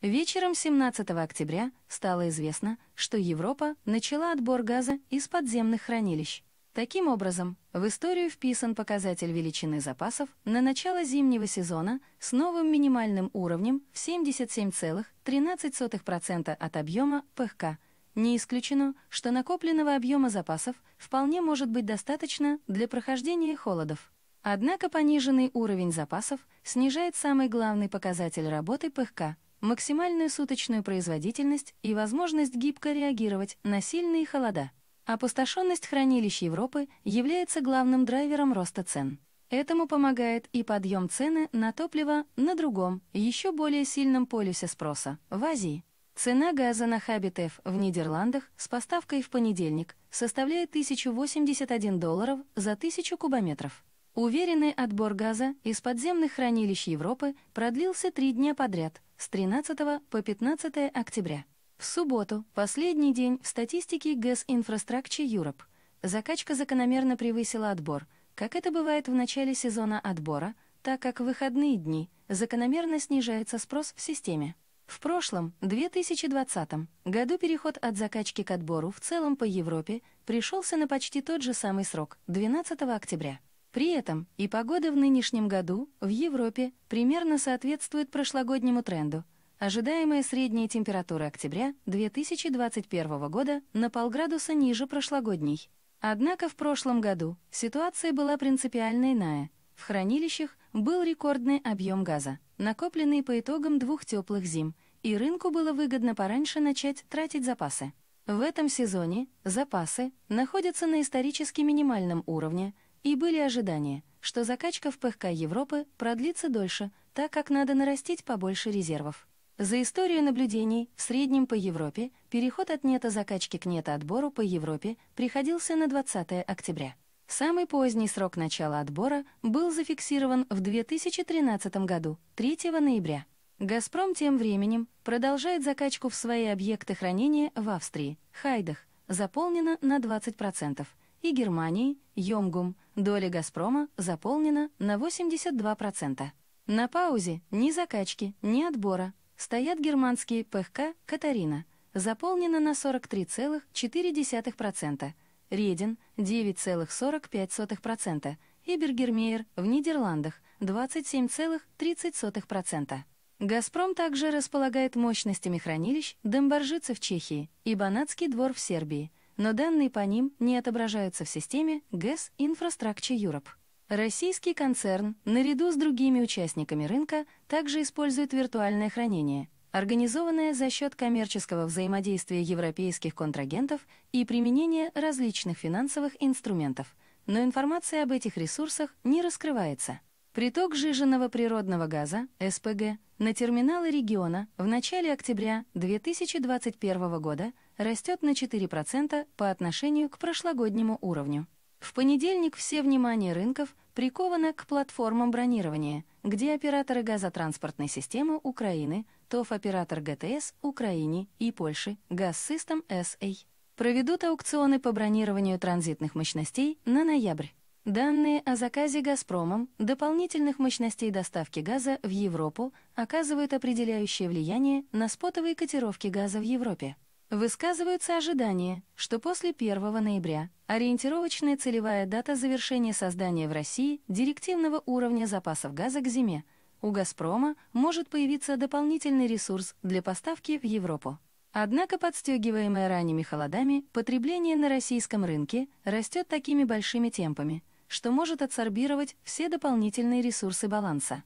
Вечером 17 октября стало известно, что Европа начала отбор газа из подземных хранилищ. Таким образом, в историю вписан показатель величины запасов на начало зимнего сезона с новым минимальным уровнем в 77,13% от объема ПХК. Не исключено, что накопленного объема запасов вполне может быть достаточно для прохождения холодов. Однако пониженный уровень запасов снижает самый главный показатель работы ПХК – максимальную суточную производительность и возможность гибко реагировать на сильные холода. Опустошенность хранилищ Европы является главным драйвером роста цен. Этому помогает и подъем цены на топливо на другом, еще более сильном полюсе спроса – в Азии. Цена газа на хабе ТЭФ в Нидерландах с поставкой в понедельник составляет $1081 за 1000 кубометров. Уверенный отбор газа из подземных хранилищ Европы продлился 3 дня подряд, с 13 по 15 октября. В субботу, последний день в статистике Gas Infrastructure Europe, закачка закономерно превысила отбор, как это бывает в начале сезона отбора, так как в выходные дни закономерно снижается спрос в системе. В прошлом, 2020 году переход от закачки к отбору в целом по Европе пришелся на почти тот же самый срок – 12 октября. При этом и погода в нынешнем году в Европе примерно соответствует прошлогоднему тренду. Ожидаемая средняя температура октября 2021 года на полградуса ниже прошлогодней. Однако в прошлом году ситуация была принципиально иная. В хранилищах был рекордный объем газа, накопленный по итогам 2 теплых зим, и рынку было выгодно пораньше начать тратить запасы. В этом сезоне запасы находятся на исторически минимальном уровне, и были ожидания, что закачка в ПХК Европы продлится дольше, так как надо нарастить побольше резервов. За историю наблюдений в среднем по Европе переход от нето-закачки к нето-отбору по Европе приходился на 20 октября. Самый поздний срок начала отбора был зафиксирован в 2013 году, 3 ноября. «Газпром» тем временем продолжает закачку в свои объекты хранения в Австрии, Хайдах, заполнено на 20%, и Германии, Йомгум, доля «Газпрома» заполнена на 82%. На паузе ни закачки, ни отбора стоят германские ПХК «Катарина», заполнена на 43,4%, Редин – 9,45% и Бергермейер в Нидерландах – 27,30%. «Газпром» также располагает мощностями хранилищ Домбаржице в Чехии и Банатский двор в Сербии, но данные по ним не отображаются в системе Gas Infrastructure Europe. Российский концерн, наряду с другими участниками рынка, также использует виртуальное хранение, организованное за счет коммерческого взаимодействия европейских контрагентов и применения различных финансовых инструментов, но информация об этих ресурсах не раскрывается. Приток сжиженного природного газа, СПГ, на терминалы региона в начале октября 2021 года растет на 4% по отношению к прошлогоднему уровню. В понедельник все внимание рынков приковано к платформам бронирования, где операторы газотранспортной системы Украины, ТОВ-оператор ГТС Украине и Польши, Газсистем SA, проведут аукционы по бронированию транзитных мощностей на ноябрь. Данные о заказе «Газпромом» дополнительных мощностей доставки газа в Европу оказывают определяющее влияние на спотовые котировки газа в Европе. Высказываются ожидания, что после 1 ноября ориентировочная целевая дата завершения создания в России директивного уровня запасов газа к зиме. У «Газпрома» может появиться дополнительный ресурс для поставки в Европу. Однако подстегиваемое ранними холодами потребление на российском рынке растет такими большими темпами, что может адсорбировать все дополнительные ресурсы баланса.